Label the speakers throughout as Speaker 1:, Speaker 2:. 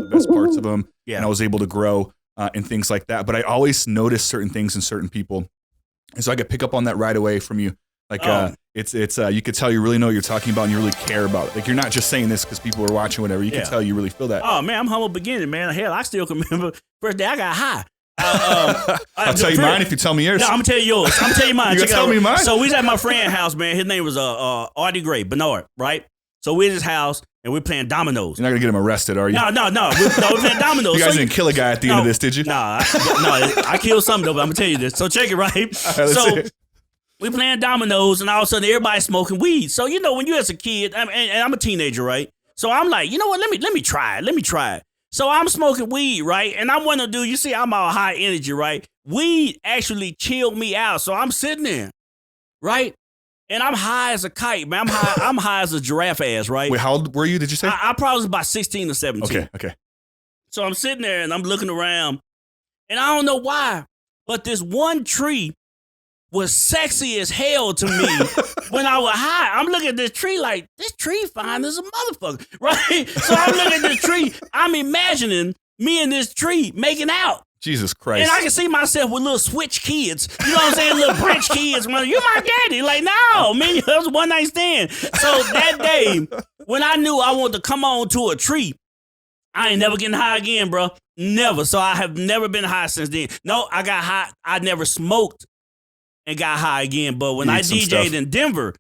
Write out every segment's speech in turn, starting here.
Speaker 1: the best parts of them.
Speaker 2: Yeah.
Speaker 1: And I was able to grow and things like that. But I always notice certain things in certain people. And so I could pick up on that right away from you. Like, it's you could tell you really know what you're talking about and you really care about it. Like, you're not just saying this because people are watching, whatever. You can tell you really feel that.
Speaker 2: Oh, man, I'm humble beginning, man. Hell, I still can remember first day I got high.
Speaker 1: I'll tell you mine if you tell me yours.
Speaker 2: No, I'm going to tell you yours. I'm going to tell you mine.
Speaker 1: You gonna tell me mine?
Speaker 2: So we was at my friend's house, man. His name was Artie Gray, Bernard, right? So we at his house, and we're playing dominoes.
Speaker 1: You're not going to get him arrested, are you?
Speaker 2: No. We're playing dominoes.
Speaker 1: You guys didn't kill a guy at the end of this, did you?
Speaker 2: Nah, I killed something, though, but I'm going to tell you this. So check it, right? So we playing dominoes, and all of a sudden, everybody's smoking weed. So, you know, when you as a kid, and I'm a teenager, right? So I'm like, you know what? Let me try it. So I'm smoking weed, right? And I'm one of the dudes, you see, I'm all high energy, right? Weed actually chilled me out. So I'm sitting there, right? And I'm high as a kite, man. I'm high as a giraffe ass, right?
Speaker 1: Wait, how old were you, did you say?
Speaker 2: I probably was about 16 or 17.
Speaker 1: Okay.
Speaker 2: So I'm sitting there and I'm looking around, and I don't know why, but this one tree was sexy as hell to me when I was high. I'm looking at this tree like, this tree fine as a motherfucker, right? So I'm looking at this tree. I'm imagining me and this tree making out.
Speaker 1: Jesus Christ.
Speaker 2: And I can see myself with little switch kids. You know what I'm saying? Little branch kids. You my daddy. Like, no, man, that was a one night stand. So that day, when I knew I wanted to come on to a tree, I ain't never getting high again, bro. Never. So I have never been high since then. No, I got high. I never smoked and got high again. But when I DJ'd in Denver,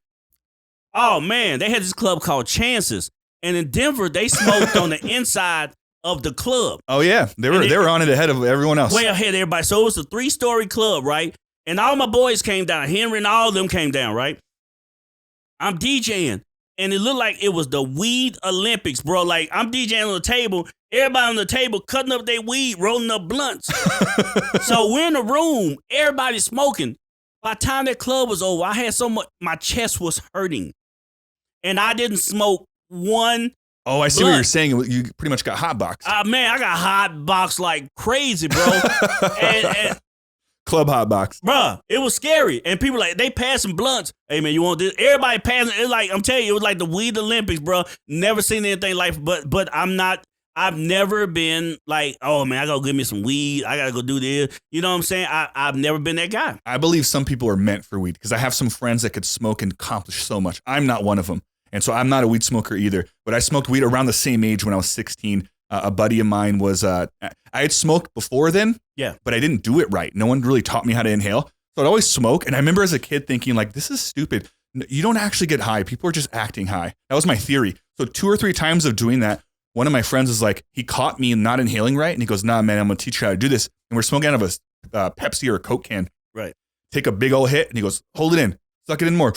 Speaker 2: oh, man, they had this club called Chances. And in Denver, they smoked on the inside of the club.
Speaker 1: Oh, yeah. They were on it ahead of everyone else.
Speaker 2: Way ahead of everybody. So it was a 3-story club, right? And all my boys came down. Henry and all of them came down, right? I'm DJing. And it looked like it was the weed Olympics, bro. Like, I'm DJing on the table. Everybody on the table cutting up their weed, rolling up blunts. So we're in the room. Everybody's smoking. By the time that club was over, I had so much, my chest was hurting. And I didn't smoke one.
Speaker 1: Oh, I see what you're saying. You pretty much got hot boxed.
Speaker 2: Man, I got hot boxed like crazy, bro. and
Speaker 1: Club hot box.
Speaker 2: Bruh, it was scary. And people like, they passing blunts. Hey, man, you want this? Everybody passing. It's like, I'm telling you, it was like the weed Olympics, bro. Never seen anything like, but I've never been like, oh, man, I gotta give me some weed. I gotta go do this. You know what I'm saying? I've never been that guy.
Speaker 1: I believe some people are meant for weed because I have some friends that could smoke and accomplish so much. I'm not one of them. And so I'm not a weed smoker either, but I smoked weed around the same age when I was 16. A buddy of mine was, I had smoked before then, but I didn't do it right. No one really taught me how to inhale. So I'd always smoke. And I remember as a kid thinking like, this is stupid. You don't actually get high. People are just acting high. That was my theory. So 2 or 3 times of doing that, one of my friends was like, he caught me not inhaling right. And he goes, nah, man, I'm going to teach you how to do this. And we're smoking out of a Pepsi or a Coke can.
Speaker 2: Right.
Speaker 1: Take a big old hit. And he goes, hold it in. Suck it in more.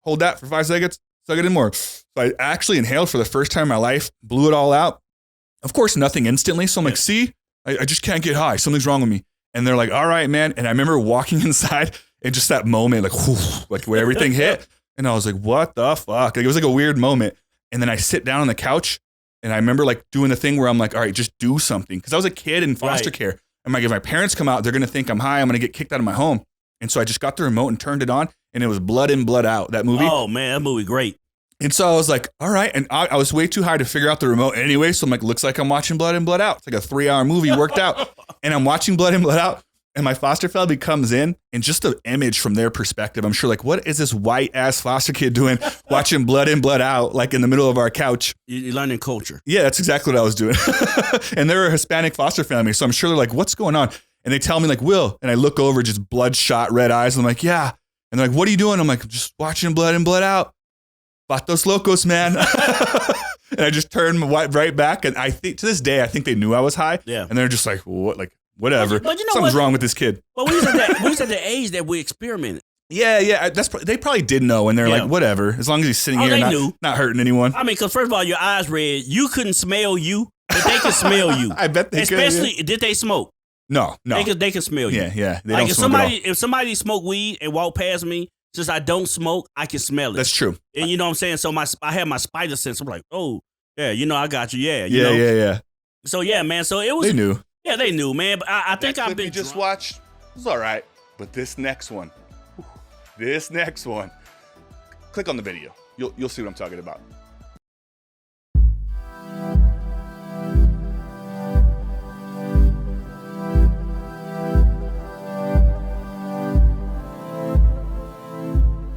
Speaker 1: Hold that for 5 seconds. Suck it in more. So I actually inhaled for the first time in my life, blew it all out. Of course, nothing instantly. So I'm like, see, I just can't get high. Something's wrong with me. And they're like, all right, man. And I remember walking inside and just that moment, like, whew, like where everything hit. And I was like, what the fuck? Like, it was like a weird moment. And then I sit down on the couch and I remember like doing the thing where I'm like, all right, just do something. Cause I was a kid in foster care. I'm like, if my parents come out, they're going to think I'm high. I'm going to get kicked out of my home. And so I just got the remote and turned it on and it was Blood In, Blood Out, that movie.
Speaker 2: Oh man, that movie great.
Speaker 1: And so I was like, all right. And I was way too high to figure out the remote anyway. So I'm like, looks like I'm watching Blood In, Blood Out. It's like a 3-hour movie worked out. And I'm watching Blood In, Blood Out. And my foster family comes in and just the image from their perspective, I'm sure like, what is this white ass foster kid doing watching Blood In, Blood Out, like in the middle of our couch?
Speaker 2: You're learning culture.
Speaker 1: Yeah, that's exactly what I was doing. And they're a Hispanic foster family. So I'm sure they're like, what's going on? And they tell me like, Will. And I look over, just bloodshot red eyes. And I'm like, yeah. And they're like, what are you doing? I'm like, just watching Blood In, Blood Out. Vatos locos, man. And I just turned right back. And I think to this day, I think they knew I was high. Yeah. And they're just like, what? Like, whatever. But you know something's wrong with this kid.
Speaker 2: But we was at the age that we experimented.
Speaker 1: Yeah. They probably did know. And they're like, whatever. As long as he's sitting here not hurting anyone.
Speaker 2: I mean, because first of all, your eyes red. You couldn't smell you, but they could smell you.
Speaker 1: I bet they could.
Speaker 2: Especially, did they smoke?
Speaker 1: No.
Speaker 2: They can smell you.
Speaker 1: Yeah. They
Speaker 2: like
Speaker 1: don't
Speaker 2: if somebody smoked weed and walked past me, since I don't smoke, I can smell it.
Speaker 1: That's true.
Speaker 2: And you know what I'm saying? So I have my spider sense. I'm like, oh, yeah, I got you. Yeah.
Speaker 1: Yeah.
Speaker 2: So, yeah, man. So it was.
Speaker 1: They knew.
Speaker 2: Yeah, they knew, man. But I think I've been.
Speaker 1: You just watched. It's all right. But this next one. Click on the video. You'll see what I'm talking about.